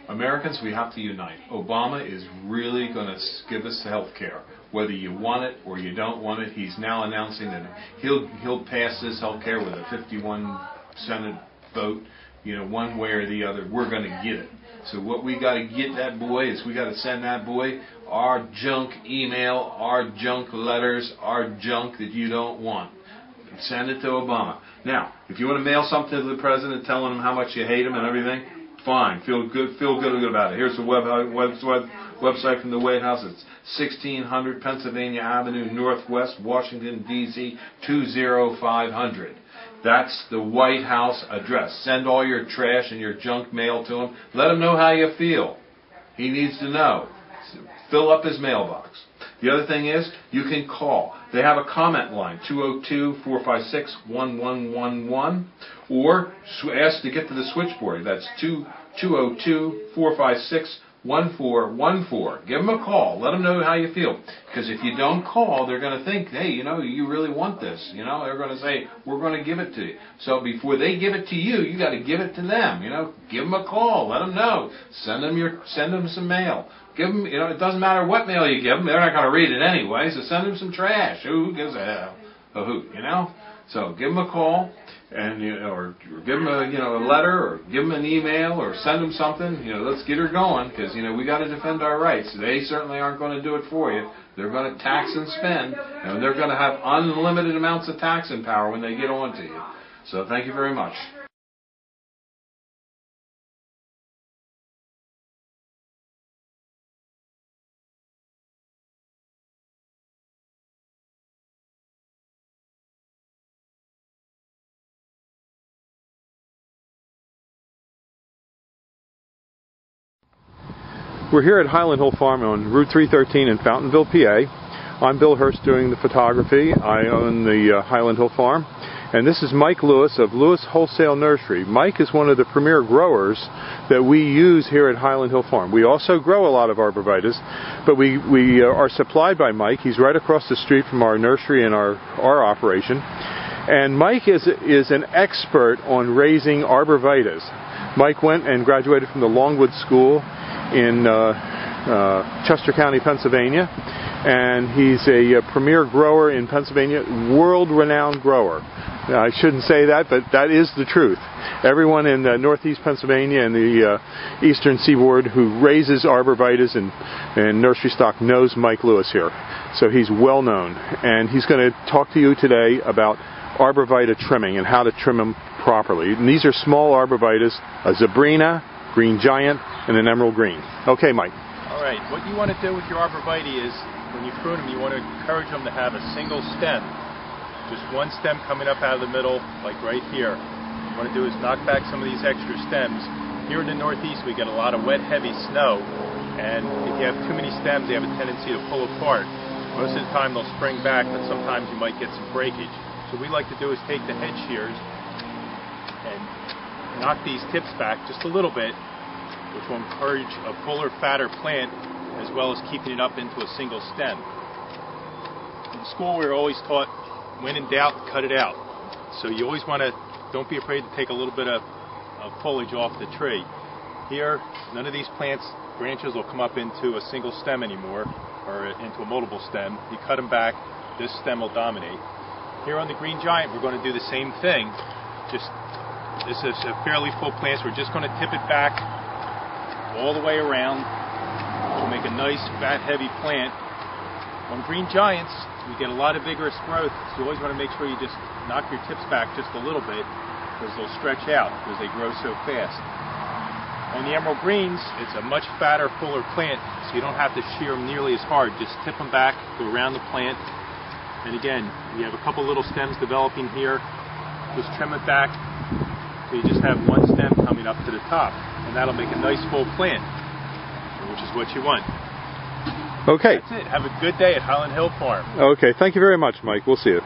Americans, we have to unite. Obama is really going to give us health care. Whether you want it or you don't want it, he's now announcing that he'll pass this health care with a 51 Senate vote, one way or the other. We're going to get it. So what we got to get that boy is we got to send that boy our junk email, our junk letters, our junk that you don't want. Send it to Obama. Now, if you want to mail something to the president telling him how much you hate him and everything, fine. Feel good about it. Here's the website from the White House. It's 1600 Pennsylvania Avenue Northwest, Washington, D.C. 20500. That's the White House address. Send all your trash and your junk mail to him. Let him know how you feel. He needs to know. Fill up his mailbox. The other thing is, you can call. They have a comment line, 202-456-1111, or ask to get to the switchboard. That's 202-456-1414. Give them a call. Let them know how you feel. Because if you don't call, they're going to think, hey, you really want this. They're going to say, we're going to give it to you. So before they give it to you, you got to give it to them. Give them a call. Let them know. Send them some mail. Give them, it doesn't matter what mail you give them. They're not going to read it anyway. So send them some trash. Who gives a hoot, So give them a call. And or give them a letter, or give them an email, or send them something. Let's get her going, because we got to defend our rights. They certainly aren't going to do it for you. They're going to tax and spend, and they're going to have unlimited amounts of taxing power when they get on to you. So thank you very much. We're here at Highland Hill Farm on Route 313 in Fountainville, PA. I'm Bill Hurst doing the photography. I own the Highland Hill Farm. And this is Mike Lewis of Lewis Wholesale Nursery. Mike is one of the premier growers that we use here at Highland Hill Farm. We also grow a lot of arborvitaes, but we are supplied by Mike. He's right across the street from our nursery and our operation. And Mike is an expert on raising arborvitaes. Mike went and graduated from the Longwood School in Chester County, Pennsylvania, and he's a premier grower in Pennsylvania, world-renowned grower. I shouldn't say that, but that is the truth. Everyone in northeast Pennsylvania and the eastern seaboard who raises arborvitaes and nursery stock knows Mike Lewis here. So he's well known, and he's going to talk to you today about arborvitae trimming and how to trim them properly. And these are small arborvitaes, a Zebrina, Green Giant, and an Emerald Green. Okay, Mike. All right, what you want to do with your arborvitae is, when you prune them, you want to encourage them to have a single stem. Just one stem coming up out of the middle, like right here. What you want to do is knock back some of these extra stems. Here in the Northeast, we get a lot of wet, heavy snow, and if you have too many stems, they have a tendency to pull apart. Most of the time, they'll spring back, but sometimes you might get some breakage. So what we like to do is take the head shears and knock these tips back just a little bit, which will encourage a fuller, fatter plant, as well as keeping it up into a single stem. In school, we were always taught, when in doubt, cut it out. So you always want to, don't be afraid to take a little bit of foliage off the tree. Here, none of these plants, branches will come up into a single stem anymore, or into a multiple stem. You cut them back, this stem will dominate. Here on the Green Giant, we're going to do the same thing. This is a fairly full plant, so we're just going to tip it back all the way around to make a nice, fat, heavy plant. On Green Giants, we get a lot of vigorous growth, so you always want to make sure you just knock your tips back just a little bit, because they'll stretch out because they grow so fast. On the Emerald Greens, it's a much fatter, fuller plant, so you don't have to shear them nearly as hard. Just tip them back, go around the plant, and again, we have a couple little stems developing here. Just trim it back, so you just have one stem coming up to the top, and that'll make a nice full plant, which is what you want. Okay. That's it. Have a good day at Highland Hill Farm. Okay, thank you very much, Mike. We'll see you.